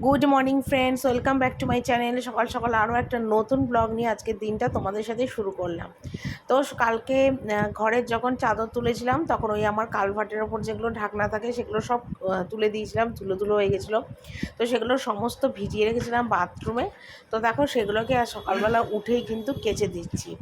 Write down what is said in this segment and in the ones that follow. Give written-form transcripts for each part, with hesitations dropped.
Good morning friends, welcome back to my channel. সকাল সকাল আরও একটা নতুন ব্লগ নিয়ে আজকের দিনটা তোমাদের সাথে শুরু করলাম। তো কালকে ঘরের যখন চাদর তুলেছিলাম তখন ওই আমার কালভার্টের ওপর যেগুলো ঢাকনা থাকে সেগুলো সব তুলে দিয়েছিলাম, ধুলো ধুলো হয়ে গেছিলো। তো সেগুলো সমস্ত ভিজিয়ে রেখেছিলাম বাথরুমে। তো দেখো সেগুলোকে আর সকালবেলা উঠেই কিন্তু কেচে দিচ্ছি।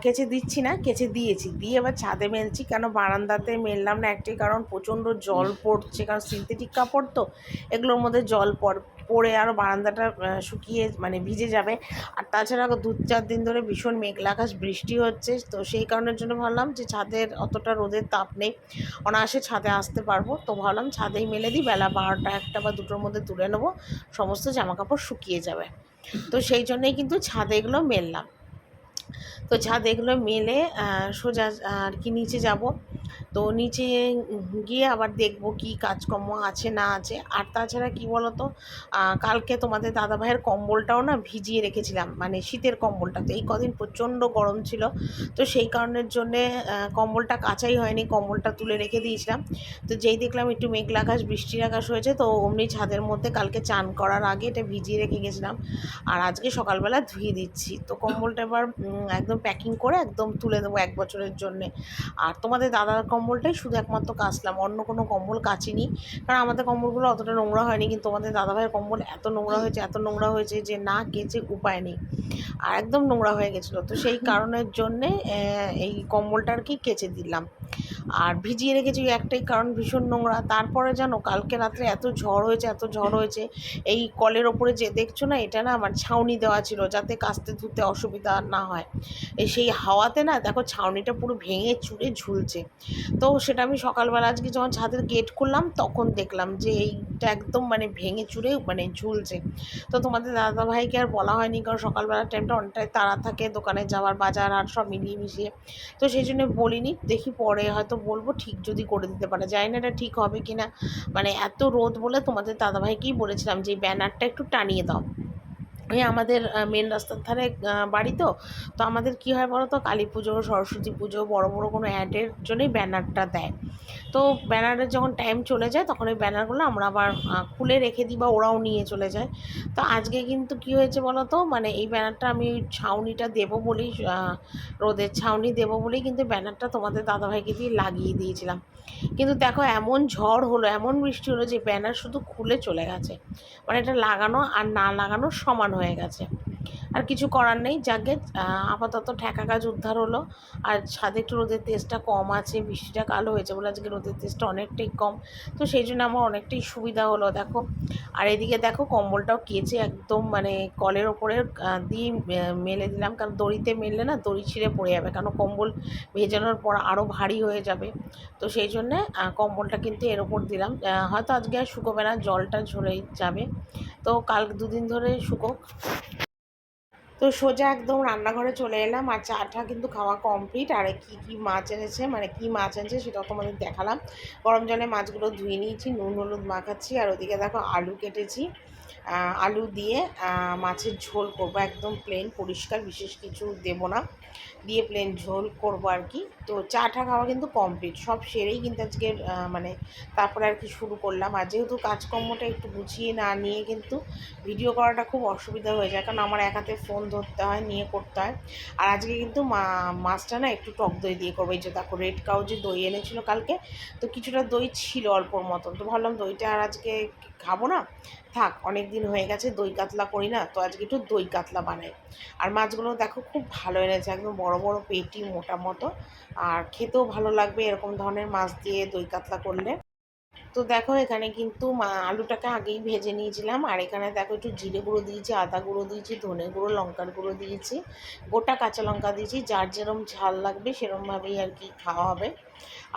কেচে দিচ্ছি না, কেচে দিয়েছি, দিয়ে এবার ছাদে মেলছি। কেন বারান্দাতে মেললাম না, একটাই কারণ প্রচণ্ড জল পড়ছে, কারণ সিনথেটিক কাপড় তো এগুলোর মধ্যে জল পড়ে আরও বারান্দাটা শুকিয়ে মানে ভিজে যাবে। আর তাছাড়া 2-4 দিন ধরে ভীষণ মেঘলা আকাশ, বৃষ্টি হচ্ছে। তো সেই কারণের জন্য ভাবলাম যে ছাদের অতটা রোদের তাপ নেই, অনায়াসে ছাদে আসতে পারবো। তো ভাবলাম ছাদেই মেলে দিই, বেলা 12টা 1টা বা 2টোর মধ্যে তুলে নেবো, সমস্ত জামাকাপড় শুকিয়ে যাবে। তো সেই জন্যেই কিন্তু ছাদে এগুলো মেললাম। তো ছাদে এগুলো মেলে সোজা আর কি নিচে যাব। তো নিচে গিয়ে আবার দেখব কি কাজকর্ম আছে না আছে। আর তাছাড়া কি বলো তো, কালকে তোমাদের দাদাভাইয়ের কম্বলটাও না ভিজিয়ে রেখেছিলাম, মানে শীতের কম্বলটা। তো এই কদিন প্রচণ্ড গরম ছিল, তো সেই কারণের জন্যে কম্বলটা কাচাই হয়নি, কম্বলটা তুলে রেখে দিয়েছিলাম। তো যেই দেখলাম একটু মেঘলা আকাশ, বৃষ্টির আকাশ হয়েছে, তো অমনি ছাদের মধ্যে কালকে চান করার আগে এটা ভিজিয়ে রেখে গেছিলাম। আর আজকে সকালবেলা ধুয়ে দিচ্ছি। তো কম্বলটা এবার একদম প্যাকিং করে একদম তুলে দেবো 1 বছরের জন্যে। আর তোমাদের দাদার কম্বলটাই শুধু একমাত্র কাচলাম, অন্য কোনো কম্বল কাচিনি, কারণ আমাদের কম্বলগুলো অতটা নোংরা হয়নি। কিন্তু তোমাদের দাদাভাইয়ের কম্বল এত নোংরা হয়েছে, এত নোংরা হয়েছে যে না কেচে উপায় নেই, আর একদম নোংরা হয়ে গেছিলো। তো সেই কারণের জন্যে এই কম্বলটা আর কি কেচে দিলাম। আর ভিজিয়ে রেখেছি একটাই কারণ, ভীষণ নোংরা। তারপরে জানো কালকে রাত্রে এত ঝড় হয়েছে, এত ঝড় হয়েছে। এই কলের ওপরে যে দেখছো না, এটা না আমার ছাউনি দেওয়া ছিল যাতে কাচতে ধুতে অসুবিধা না হয়। সেই হাওয়াতে না দেখো ছাউনিটা পুরো ভেঙে চুরে ঝুলছে। তো সেটা আমি সকালবেলা আজকে যখন ছাদের গেট খুললাম তখন দেখলাম যে এইটা একদম মানে ভেঙে চুরে মানে ঝুলছে। তো তোমাদের দাদাভাইকে আর বলা হয়নি, কারণ সকালবেলার টাইমটা অনেকটাই তাড়া থাকে, দোকানে যাওয়ার, বাজার আর সব মিলিয়ে মিশিয়ে। তো সেই জন্য বলিনি, দেখি পরে হয়তো বলবো, ঠিক যদি করে দিতে পারে। জানি না এটা ঠিক হবে কি না। মানে এত রোদ বলে তোমাদের দাদাভাইকেই বলেছিলাম যে ব্যানারটা একটু টানিয়ে দাও। ওই আমাদের মেন রাস্তার ধারে বাড়ি। তো তো আমাদের কী হয় বলো তো, কালী পুজো, সরস্বতী পুজো, বড় বড় কোনো অ্যাডের জন্যই ব্যানারটা দেয়। তো ব্যানারের যখন টাইম চলে যায় তখন ওই ব্যানারগুলো আমরা আবার খুলে রেখে দিই বা ওরাও নিয়ে চলে যায়। তো আজকে কিন্তু কি হয়েছে বলো তো, মানে এই ব্যানারটা আমি ওই ছাউনিটা দেবো বলেই, রোদের ছাউনি দেবো বলেই কিন্তু ব্যানারটা তোমাদের দাদাভাইকে দিয়ে লাগিয়ে দিয়েছিলাম। কিন্তু দেখো এমন ঝড় হলো, এমন বৃষ্টি হলো যে ব্যানার শুধু খুলে চলে গেছে। মানে এটা লাগানো আর না লাগানো সমান হয়ে গেছে। আর কিছু করার নেই, যাকে আপাতত ঠেকা কাজ উদ্ধার হলো। আর ছাদে একটু রোদের তেজটা কম আছে, বৃষ্টিটা কালো হয়েছে বলে আজকে রোদের তেজটা অনেকটাই কম। তো সেই জন্য আমার অনেকটাই সুবিধা হলো দেখো। আর এদিকে দেখো কম্বলটাও কেচে একদম মানে কলের ওপরে দিয়ে মেলে দিলাম, কারণ দড়িতে মেললে না দড়ি ছিঁড়ে পড়ে যাবে, কারণ কম্বল ভেজানোর পর আরও ভারী হয়ে যাবে। তো সেই জন্যে কম্বলটা কিন্তু এর ওপর দিলাম। হয়তো আজকে আর শুকোবে না, জলটা ঝরেই যাবে। তো কাল 2 দিন ধরে শুকোক। তো সোজা একদম রান্নাঘরে চলে এলাম, আর চাটা কিন্তু খাওয়া কমপ্লিট। আর কী কী মাছ এনেছে, মানে কী মাছ এনেছে সেটাও তোমাদের দেখালাম। গরম জলে মাছগুলো ধুয়ে নিয়েছি, নুন হলুদ মাখাচ্ছি। আর ওদিকে দেখো আলু কেটেছি, আলু দিয়ে মাছের ঝোল করবো, একদম প্লেন পরিষ্কার, বিশেষ কিছু দেবো না, দিয়ে প্লেন ঝোল করবো আর কি। তো চাটা খাওয়া কিন্তু কমপ্লিট, সব সেরেই কিন্তু আজকে মানে তারপরে আর কি শুরু করলাম। আর যেহেতু কাজকর্মটা একটু গুছিয়ে না নিয়ে কিন্তু ভিডিও করাটা খুব অসুবিধা হয়ে যায়, কারণ আমার এক হাতে ফোন ধরতে হয়, নিয়ে করতে হয়। আর আজকে কিন্তু মাছটা না একটু টক দই দিয়ে করবো। এই যে দেখো রেড কাউ যে দই এনেছিলো কালকে, তো কিছুটা দই ছিল অল্পর মতন। তো ভাবলাম দইটা আর আজকে খাবো না, থাক, অনেক দিন হয়ে গেছে দই কাতলা করি না, তো আজকে একটু দই কাতলা বানাই। আর মাছগুলো দেখো খুব ভালো এনেছে, একদম বড় বড় পেটি, মোটা মতো। আর খেতেও ভালো লাগবে এরকম ধরনের মাছ দিয়ে দই কাতলা করলে। তো দেখো এখানে কিন্তু আলুটাকে আগেই ভেজে নিয়েছিলাম। আর এখানে দেখো একটু জিরে গুঁড়ো দিয়েছি, আদা গুঁড়ো দিয়েছি, ধনে গুঁড়ো, লঙ্কার গুঁড়ো দিয়েছি, গোটা কাঁচা লঙ্কা দিয়েছি। যার যেরম ঝাল লাগবে সেরমভাবেই আর কি খাওয়া হবে।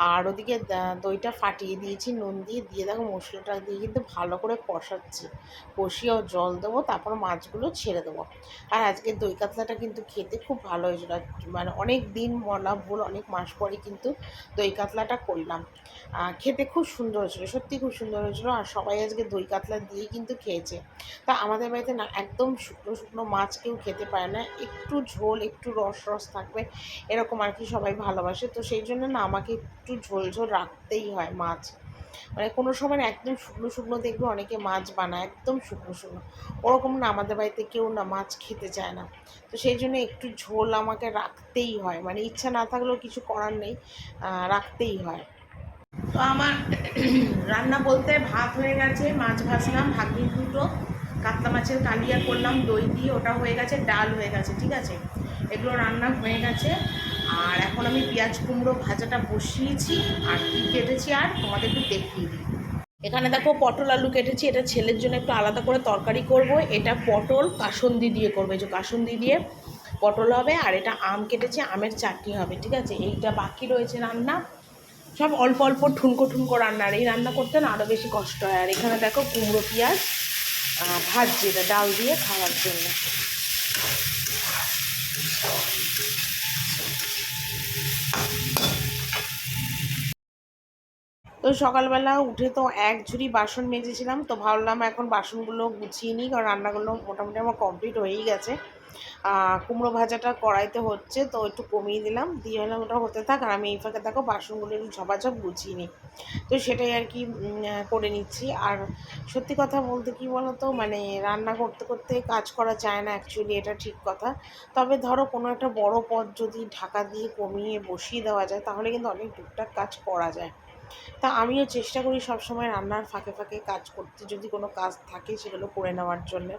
আর ওদিকে দইটা ফাটিয়ে দিয়েছি নুন দিয়ে, দিয়ে দেখো মশলাটা দিয়ে কিন্তু ভালো করে কষাচ্ছি। কষিয়েও জল দেবো, তারপর মাছগুলো ছেড়ে দেবো। আর আজকে দই কাতলাটা কিন্তু খেতে খুব ভালো হয়েছিল। মানে অনেক দিন বলা ভুল, অনেক মাস পরে কিন্তু দই কাতলাটা করলাম। খেতে খুব সুন্দর হয়েছিলো, সত্যি খুব সুন্দর হয়েছিলো। আর সবাই আজকে দই কাতলা দিয়েই কিন্তু খেয়েছে। তা আমাদের বাড়িতে না একদম শুকনো শুকনো মাছ কেউ খেতে পারে না, একটু ঝোল, একটু রস রস থাকবে, এরকম আর কি সবাই ভালোবাসে। তো সেই জন্য না আমাকে একটু ঝোল ঝোল রাখতেই হয় মাছ। মানে কোনো সময় না একদম শুকনো শুকনো দেখবে অনেকে মাছ বানায় একদম শুকনো শুকনো, ওরকম না, আমাদের বাড়িতে কেউ না মাছ খেতে চায় না। তো সেই জন্য একটু ঝোল আমাকে রাখতেই হয়, মানে ইচ্ছা না থাকলেও কিছু করার নেই, রাখতেই হয়। তো আমার রান্না বলতে ভাত হয়ে গেছে, মাছ ভাজলাম ভাগ্নি দুটো, কাতলা মাছের কালিয়া করলাম দই দিয়ে, ওটা হয়ে গেছে, ডাল হয়ে গেছে, ঠিক আছে, এগুলো রান্না হয়ে গেছে। আর এখন আমি পেঁয়াজ কুমড়ো ভাজাটা বসিয়েছি, আর কি কেটেছি আর তোমাদের একটু দেখিয়ে দিই। এখানে দেখো পটল আলু কেটেছি, এটা ছেলের জন্য একটু আলাদা করে তরকারি করব। এটা পটল কাসুন্দি দিয়ে করবে, যে কাসুন্দি দিয়ে পটল হবে। আর এটা আম কেটেছি, আমের চাটনি হবে, ঠিক আছে। এইটা বাকি রয়েছে রান্না, সব অল্প অল্প ঠুনকো ঠুনকো রান্না, আর এই রান্না করতে না আরও বেশি কষ্ট হয়। আর এখানে দেখো কুমড়ো পেঁয়াজ ভাজছি, এটা ডাল দিয়ে খাওয়ার জন্য। তো সকালবেলা উঠে তো এক ঝুড়ি বাসন মেজেছিলাম, তো ভাবলাম এখন বাসনগুলো গুছিয়ে নিই, কারণ রান্নাগুলো মোটামুটি আমার কমপ্লিট হয়েই গেছে। কুমড়ো ভাজাটা কড়াইতে হচ্ছে, তো একটু কমিয়ে দিলাম, দিয়ে হলাম ওটা হতে থাক, আর আমি এই ফাঁকে দেখো বাসনগুলো একটু ঝপাঝপ গুছিয়ে নিই। তো সেটাই আর কি করে নিচ্ছি। আর সত্যি কথা বলতে কি বলো তো, মানে রান্না করতে করতে কাজ করা যায় না অ্যাকচুয়ালি, এটা ঠিক কথা। তবে ধরো কোনো একটা বড় পদ যদি ঢাকা দিয়ে কমিয়ে বসিয়ে দেওয়া যায়, তাহলে কিন্তু অনেক টুকটাক কাজ করা যায়। তা আমিও চেষ্টা করি সবসময় রান্নার ফাঁকে ফাঁকে কাজ করতে, যদি কোনো কাজ থাকে সেগুলো করে নেওয়ার জন্য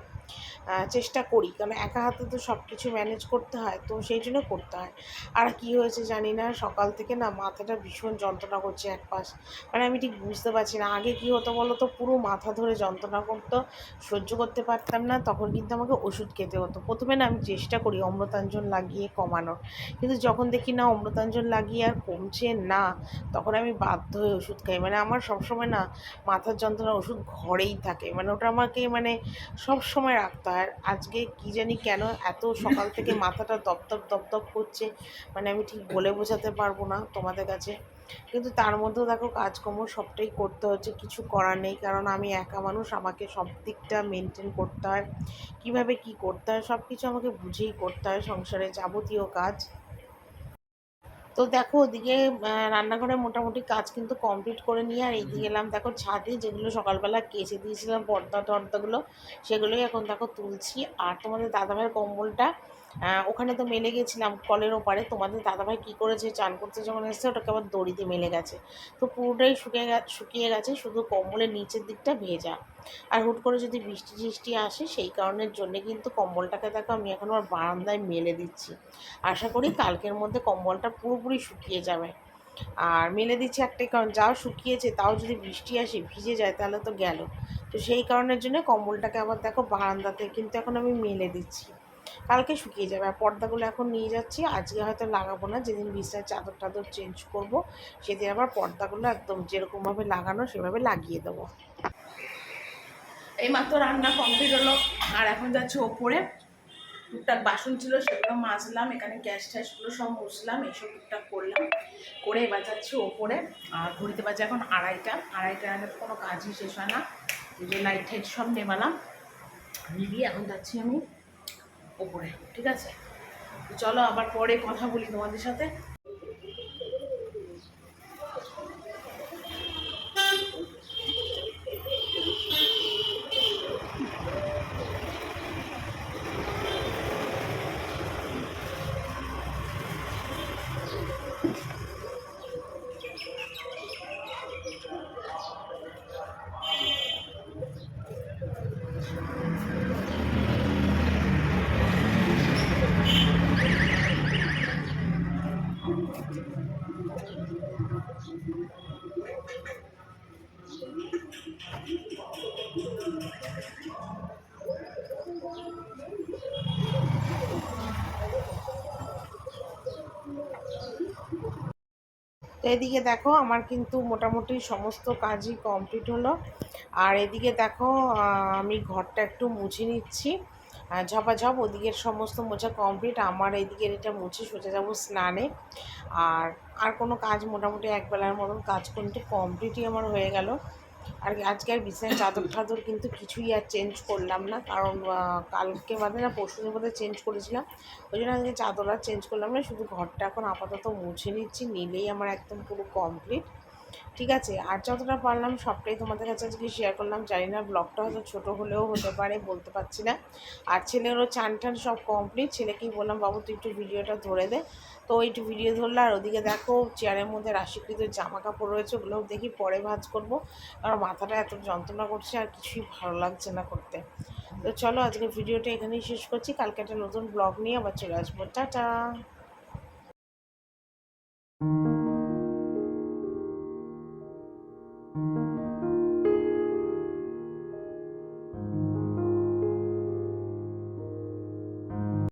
চেষ্টা করি, কারণ একা হাতে তো সব কিছু ম্যানেজ করতে হয়, তো সেই জন্য করতে হয়। আর কি হয়েছে জানি না, সকাল থেকে না মাথাটা ভীষণ যন্ত্রণা করছে এক পাশ, মানে আমি ঠিক বুঝতে পারছি না। আগে কি হতো বলো তো, পুরো মাথা ধরে যন্ত্রণা করতো, সহ্য করতে পারতাম না, তখন কিন্তু আমাকে ওষুধ খেতে হতো। প্রথমে না আমি চেষ্টা করি অম্লতাঞ্জন লাগিয়ে কমানোর, কিন্তু যখন দেখি না অম্লতাঞ্জন লাগিয়ে আর কমছে না, তখন আমি বাধ্য হয়ে ওষুধ খাই। মানে আমার সবসময় না মাথার যন্ত্রণার ওষুধ ঘরেই থাকে, মানে ওটা আমাকে মানে সব সময় রাখতে হয়। আর আজকে কী জানি কেন এত সকাল থেকে মাথাটা দপদপ দপদপ করছে, মানে আমি ঠিক বলে বোঝাতে পারবো না তোমাদের কাছে। কিন্তু তার মধ্যেও দেখো কাজকর্ম সবটাই করতে হচ্ছে, কিছু করার নেই, কারণ আমি একা মানুষ, আমাকে সব দিকটা মেনটেন করতে হয়, কীভাবে কী করতে হয় সব কিছু আমাকে বুঝেই করতে হয়, সংসারে যাবতীয় কাজ। তো দেখো ওদিকে রান্নাঘরে মোটামুটি কাজ কিন্তু কমপ্লিট করে নিয়ে, আর এইদিকে এলাম দেখো ছাদে, যেগুলো সকালবেলা কেচে দিয়েছিলাম পর্দা টর্দাগুলো, সেগুলোই এখন দেখো তুলছি। আর তোমাদের দাদাভাইয়ের কম্বলটা ওখানে তো মেলে গেছিলাম কলের ওপারে, তোমাদের দাদাভাই কী করেছে, চান করতে যখন এসেছে ওটাকে আবার দড়িতে মেলে গেছে, তো পুরোটাই শুকিয়ে গেছে, শুধু কম্বলের নিচের দিকটা ভেজা। আর হুট করে যদি বৃষ্টি টিষ্টি আসে, সেই কারণের জন্যে কিন্তু কম্বলটাকে দেখো আমি এখন আমার বারান্দায় মেলে দিচ্ছি। আশা করি কালকের মধ্যে কম্বলটা পুরোপুরি শুকিয়ে যাবে। আর মেলে দিচ্ছি একটাই কারণ, যাও শুকিয়েছে তাও যদি বৃষ্টি আসে ভিজে যায় তাহলে তো গেল। তো সেই কারণের জন্য কম্বলটাকে আবার দেখো বারান্দাতে কিন্তু এখন আমি মেলে দিচ্ছি, কালকে শুকিয়ে যাবে। আর পর্দাগুলো এখন নিয়ে যাচ্ছি, আজকে হয়তো লাগাবো না, যেদিন বিছানার চাদর টাদর চেঞ্জ করব সেদিন আবার পর্দাগুলো একদম যেরকমভাবে লাগানো সেভাবে লাগিয়ে দেবো। এইমাত্র রান্না কমপ্লিট হলো, আর এখন যাচ্ছে ওপরে, টুকটাক বাসন ছিল সেগুলো মাজলাম, এখানে গ্যাস ট্যাসগুলো সব মুছলাম, এইসব টুকটাক করলাম, করে এবার যাচ্ছি ওপরে। আর ঘড়িতে বাজে এখন আড়াইটা আগে কোনো কাজই শেষ হয় না, যে লাইট টাইট সব নেবালাম, নিবিয়ে এখন যাচ্ছি আমি ওপরে, ঠিক আছে। চলো আবার পরে কথা বলি তোমাদের সাথে। তো এদিকে দেখো আমার কিন্তু মোটামুটি সমস্ত কাজই কমপ্লিট হলো। আর এদিকে দেখো আমি ঘরটা একটু মুছে নিচ্ছি, ঝপাঝপ, ওদিকের সমস্ত মোছা কমপ্লিট, আমার এদিকের এটা মুছে সোজা যাবো স্নানে। আর আর কোনো কাজ মোটামুটি একবেলার মতন কাজ কিন্তু কমপ্লিটই আমার হয়ে গেল। আর আজকে আর বিছানার চাদর টাদর কিন্তু কিছুই আর চেঞ্জ করলাম না, কারণ কালকে বাদে না পরশুদিন বাদে চেঞ্জ করেছিলাম, ওই জন্য আজকে চাদর আর চেঞ্জ করলাম না, শুধু ঘরটা এখন আপাতত মুছে নিচ্ছি, নিলেই আমার একদম পুরো কমপ্লিট। ঠিক আছে, আর যতটা পারলাম সবটাই তোমাদের কাছে আজকে শেয়ার করলাম। জানি না ব্লগটা হয়তো ছোটো হলেও হতে পারে, বলতে পারছি না। আর ছেলেরও চান টান সব কমপ্লিট, ছেলেকেই বললাম বাবু তুই একটু ভিডিওটা ধরে দে। তো একটু ভিডিও ধরলো, আর ওদিকে দেখো চেয়ারের মধ্যে রাশিকৃত জামা কাপড় রয়েছে, ওগুলোও দেখি পরে ভাঁজ করবো, কারণ মাথাটা এত যন্ত্রণা করছে আর কিছুই ভালো লাগছে না করতে। তো চলো আজকে ভিডিওটা এখানেই শেষ করছি, কালকে একটা নতুন ব্লগ নিয়ে আবার চলে আসবো। টাটা।